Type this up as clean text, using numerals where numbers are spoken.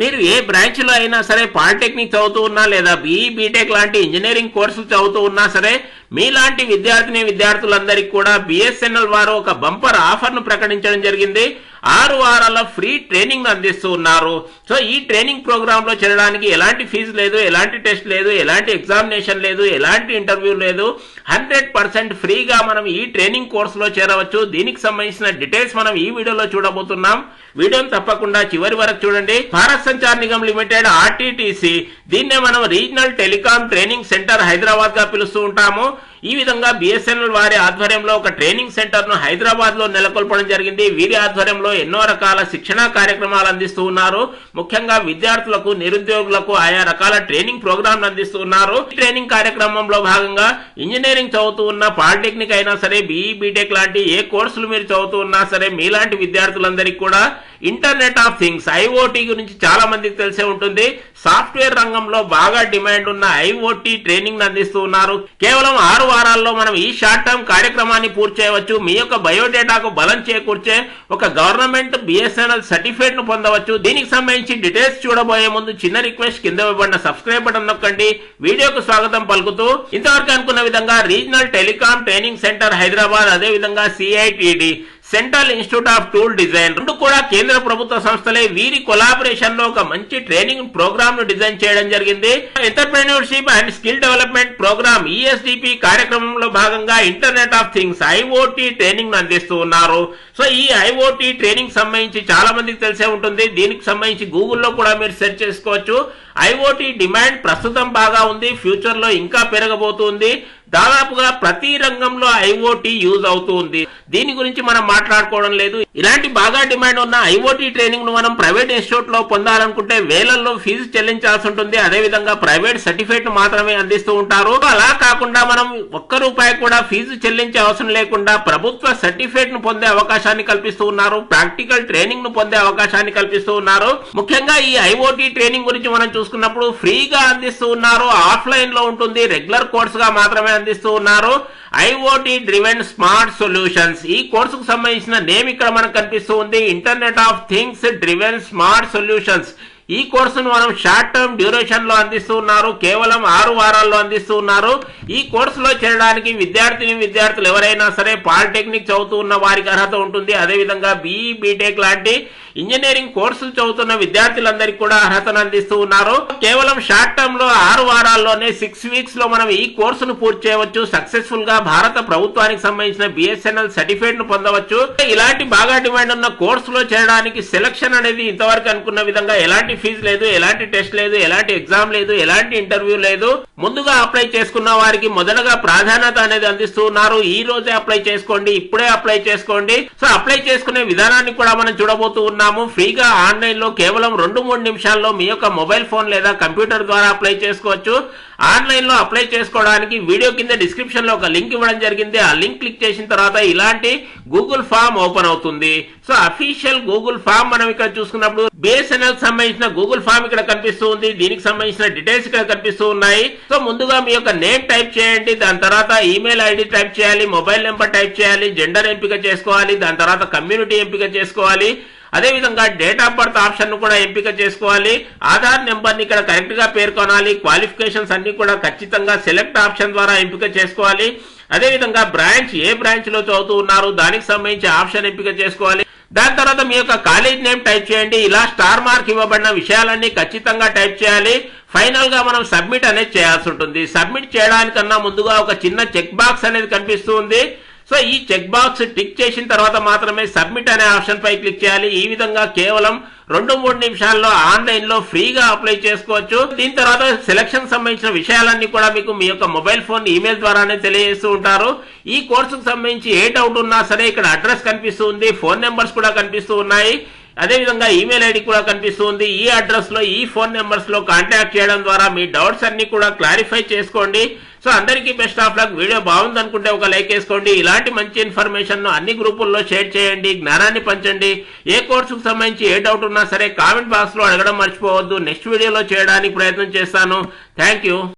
మీరు ఏ బ్రాంచ్ లో అయినా సరే పాలిటెక్నిక్ చదువుతూ ఉన్నా లేదా బీఈ బీటెక్ లాంటి ఇంజనీరింగ్ కోర్సులు చదువుతూ ఉన్నా సరే మీలాంటి విద్యార్థులందరికీ కూడా బిఎస్ఎన్ఎల్ వారు ఒక బంపర్ ఆఫర్ ను ప్రకటించడం జరిగింది. 6 వారాల ఫ్రీ ట్రైనింగ్ అందిస్తూ ఉన్నారు. సో ఈ ట్రైనింగ్ ప్రోగ్రామ్ లో చేరడానికి ఎలాంటి ఫీజు లేదు, ఎలాంటి టెస్ట్ లేదు, ఎలాంటి ఎగ్జామినేషన్ లేదు, ఎలాంటి ఇంటర్వ్యూ లేదు. 100% ఫ్రీగా మనం ఈ ట్రైనింగ్ కోర్సులో చేరవచ్చు. దీనికి సంబంధించిన డీటెయిల్స్ మనం ఈ వీడియోలో చూడబోతున్నాం. వీడియోని తప్పకుండా చివరి వరకు చూడండి. భారత్ సంచార్ నిగమ్ లిమిటెడ్ ఆర్టీటీసీ, దీన్నే మనం regional telecom training centre Hyderabad గా పిలుస్తూ ఉంటాము. ఈ విధంగా బిఎస్ఎన్ఎల్ వారి ఆధ్వర్యంలో ఒక ట్రైనింగ్ సెంటర్ ను హైదరాబాద్ లో నెలకొల్పడం జరిగింది. వీరి ఆధ్వర్యంలో ఎన్నో రకాల శిక్షణా కార్యక్రమాలు అందిస్తూ ఉన్నారు. ముఖ్యంగా విద్యార్థులకు, నిరుద్యోగులకు ఆయా రకాల ట్రైనింగ్ ప్రోగ్రాంలు అందిస్తూ ఉన్నారు. ఈ ట్రైనింగ్ కార్యక్రమంలో భాగంగా ఇంజనీరింగ్ చదువుతూ ఉన్న, పాలిటెక్నిక్ అయినా సరే, బీఈ బీటెక్ లాంటి ఏ కోర్సులు మీరు చదువుతూ ఉన్నా సరే మీలాంటి విద్యార్థులందరికీ కూడా ఇంటర్నెట్ ఆఫ్ థింగ్స్ ఐఓటీ గురించి చాలా మందికి తెలిసే ఉంటుంది. సాఫ్ట్వేర్ రంగంలో బాగా డిమాండ్ ఉన్న ఐఓటీ ట్రైనింగ్ అందిస్తూ ఉన్నారు. కేవలం 6 వారాల్లో మనం ఈ షార్ట్ టర్మ్ కార్యక్రమాన్ని పూర్తి చేయవచ్చు. మీ యొక్క బయోడేటాకు బలం చేకూర్చే ఒక గవర్నమెంట్ బిఎస్ఎన్ఎల్ సర్టిఫికేట్ ను పొందవచ్చు. దీనికి సంబంధించి డీటెయిల్స్ చూడబోయే ముందు చిన్న రిక్వెస్ట్, కింద ఇవ్వబడిన సబ్స్క్రైబ్ బటన్ నొక్కండి. వీడియోకు స్వాగతం పలుకుతూ ఇంతవరకు అనుకున్న విధంగా regional telecom training centre Hyderabad, అదే విధంగా CITD central institute of tool design రెండు కూడా కేంద్ర ప్రభుత్వ సంస్థలే. వీరి కొలాబరేషన్ లో ఒక మంచి ట్రైనింగ్ ప్రోగ్రామ్ ను డిజైన్ చేయడం జరిగింది. Entrepreneurship and skill development programme ESDP కార్యక్రమంలో భాగంగా internet of things IOT training అందిస్తూ ఉన్నారు. సో ఈ ఐఓటీ ట్రైనింగ్ సంబంధించి చాలా మందికి తెలిసే ఉంటుంది. దీనికి సంబంధించి గూగుల్లో కూడా మీరు సెర్చ్ చేసుకోవచ్చు. ఐఓటీ డిమాండ్ ప్రస్తుతం బాగా ఉంది, ఫ్యూచర్ లో ఇంకా పెరగబోతుంది. దాదాపుగా ప్రతి రంగంలో ఐఓటీ యూజ్ అవుతూ ఉంది. దీని గురించి మనం మాట్లాడుకోవడం లేదు. ఇలాంటి బాగా డిమాండ్ ఉన్న ఐఓటీ ట్రైనింగ్ ను మనం ప్రైవేట్ ఇన్స్టిట్యూట్ లో పొందాలనుకుంటే వేలల్లో ఫీజు చెల్లించాల్సి ఉంటుంది. అదే విధంగా ప్రైవేట్ సర్టిఫికేట్ ను మాత్రమే అందిస్తూ ఉంటారు. అలా కాకుండా మనం ₹1 కూడా ఫీజు చెల్లించే అవసరం లేకుండా ప్రభుత్వ సర్టిఫికేట్ ను పొందే అవకాశాన్ని కల్పిస్తూ ఉన్నారు. ప్రాక్టికల్ ట్రైనింగ్ ను పొందే అవకాశాన్ని కల్పిస్తూ ఉన్నారు. ముఖ్యంగా ఈ ఐఓటీ ట్రైనింగ్ గురించి మనం చూసుకున్నప్పుడు ఫ్రీగా అందిస్తూ ఉన్నారు. ఆఫ్లైన్ లో ఉంటుంది, రెగ్యులర్ కోర్స్ గా మాత్రమే అందిస్తూ ఉన్నారు. ఐఓటీ డ్రివెన్ స్మార్ట్ సొల్యూషన్స్, ఈ కోర్సుకు సంబంధించిన నేమ్ ఇక్కడ మనకు కనిపిస్తూ ఉంది. Internet of things driven smart solutions. ఈ కోర్సును మనం షార్ట్ టర్మ్ డ్యూరేషన్ లో అందిస్తూ ఉన్నారు. కేవలం 6 వారాల్లో అందిస్తూ ఉన్నారు. ఈ కోర్సులో చేరడానికి విద్యార్థులు ఎవరైనా సరే పాలిటెక్నిక్ చదువుతూ ఉన్న వారికి అర్హత ఉంటుంది. అదేవిధంగా బీఈ బీటెక్ లాంటి ఇంజనీరింగ్ కోర్సులు చదువుతున్న విద్యార్థులందరికీ కూడా అర్హతను అందిస్తూ ఉన్నారు. కేవలం షార్ట్ టర్మ్ లో 6 వారాల్లోనే 6 వీక్స్ లో మనం ఈ కోర్సును పూర్తి చేయవచ్చు. సక్సెస్ఫుల్ గా భారత ప్రభుత్వానికి సంబంధించిన బిఎస్ఎన్ఎల్ సర్టిఫికేట్ ను పొందవచ్చు. ఇలాంటి బాగా డిమాండ్ ఉన్న కోర్సులో చేరడానికి సెలక్షన్ అనేది ఇంతవరకు అనుకున్న విధంగా ఎలాంటి ఫీజు లేదు, ఎలాంటి టెస్ట్ లేదు, ఎలాంటి ఎగ్జామ్ లేదు, ఎలాంటి ఇంటర్వ్యూ లేదు. ముందుగా అప్లై చేసుకున్న వారికి మొదటగా ప్రాధాన్యత అనేది అందిస్తూ ఉన్నారు. ఈ రోజే అప్లై చేసుకోండి, ఇప్పుడే అప్లై చేసుకోండి. సో అప్లై చేసుకునే విధానాన్ని కూడా మనం చూడబోతూ ఉన్నాము. ఫ్రీగా ఆన్లైన్ లో కేవలం 2-3 నిమిషాల్లో మీ యొక్క మొబైల్ ఫోన్ లేదా కంప్యూటర్ ద్వారా అప్లై చేసుకోవచ్చు. ఆన్లైన్ లో అప్లై చేసుకోవడానికి వీడియో కింద డిస్క్రిప్షన్ లో ఒక లింక్ ఇవ్వడం జరిగింది. ఆ లింక్ క్లిక్ చేసిన తర్వాత ఇలాంటి గూగుల్ ఫామ్ ఓపెన్ అవుతుంది. సో అఫీషియల్ గూగుల్ ఫామ్ మనం ఇక్కడ చూసుకున్నప్పుడు బిఎస్ఎన్ఎల్ సంబంధించిన గూగుల్ ఫామ్ ఇక్కడ కనిపిస్తూ ఉంది. దీనికి సంబంధించిన డీటెయిల్స్ ఇక్కడ కనిపిస్తూ ఉన్నాయి. సో ముందుగా మీ యొక్క నేమ్ టైప్ చేయండి, దాని తర్వాత ఈమెయిల్ ఐడి టైప్ చేయాలి, మొబైల్ నెంబర్ టైప్ చేయాలి, జెండర్ ఎంపిక చేసుకోవాలి, దాని తర్వాత కమ్యూనిటీ ఎంపిక చేసుకోవాలి. అదేవిధంగా డేట్ ఆఫ్ బర్త్ ఆప్షన్ ను కూడా ఎంపిక చేసుకోవాలి. ఆధార్ నెంబర్ ని ఇక్కడ కరెక్ట్ గా పేర్కొనాలి. క్వాలిఫికేషన్స్ అన్ని కూడా ఖచ్చితంగా సెలెక్ట్ ఆప్షన్ ద్వారా ఎంపిక చేసుకోవాలి. అదేవిధంగా బ్రాంచ్, ఏ బ్రాంచ్ లో చదువుతూ ఉన్నారు దానికి సంబంధించి ఆప్షన్ ఎంపిక చేసుకోవాలి. దాని తర్వాత మీ యొక్క కాలేజ్ నేమ్ టైప్ చేయండి. ఇలా స్టార్ మార్క్ ఇవ్వబడిన విషయాలన్నీ ఖచ్చితంగా టైప్ చేయాలి. ఫైనల్ గా మనం సబ్మిట్ అనేది చేయాల్సి ఉంటుంది. సబ్మిట్ చేయడానికన్నా ముందుగా ఒక చిన్న చెక్ బాక్స్ అనేది కనిపిస్తూ ఉంది. సో ఈ చెక్ బాక్స్ టిక్ చేసిన తర్వాత మాత్రమే సబ్మిట్ అనే ఆప్షన్ పై క్లిక్ చేయాలి. ఈ విధంగా కేవలం 2-3 నిమిషాల్లో ఆన్లైన్ లో ఫ్రీగా అప్లై చేసుకోవచ్చు. దీని తర్వాత సెలక్షన్ సంబంధించిన విషయాలన్నీ కూడా మీకు మీ యొక్క మొబైల్ ఫోన్, ఈమెయిల్ ద్వారానే తెలియజేస్తూ ఉంటారు. ఈ కోర్సుకు సంబంధించి ఏ డౌట్ ఉన్నా సరే ఇక్కడ అడ్రస్ కనిపిస్తూ ఉంది, ఫోన్ నెంబర్స్ కూడా కనిపిస్తూ ఉన్నాయి, అదేవిధంగా ఈమెయిల్ ఐడి కూడా కనిపిస్తుంది. ఈ అడ్రస్ లో, ఈ ఫోన్ నెంబర్స్ లో కాంటాక్ట్ చేయడం ద్వారా మీ డౌట్స్ అన్ని కూడా క్లారిఫై చేసుకోండి. సో అందరికీ బెస్ట్ ఆఫ్ లక్. వీడియో బాగుంది అనుకుంటే ఒక లైక్ వేసుకోండి. ఇలాంటి మంచి ఇన్ఫర్మేషన్ ను అన్ని గ్రూపుల్లో షేర్ చేయండి, జ్ఞానాన్ని పంచండి. ఏ కోర్సుకు సంబంధించి ఏ డౌట్ ఉన్నా సరే కామెంట్ బాక్స్ లో అడగడం మర్చిపోవద్దు. నెక్స్ట్ వీడియోలో చేయడానికి ప్రయత్నం చేస్తాను. Thank you.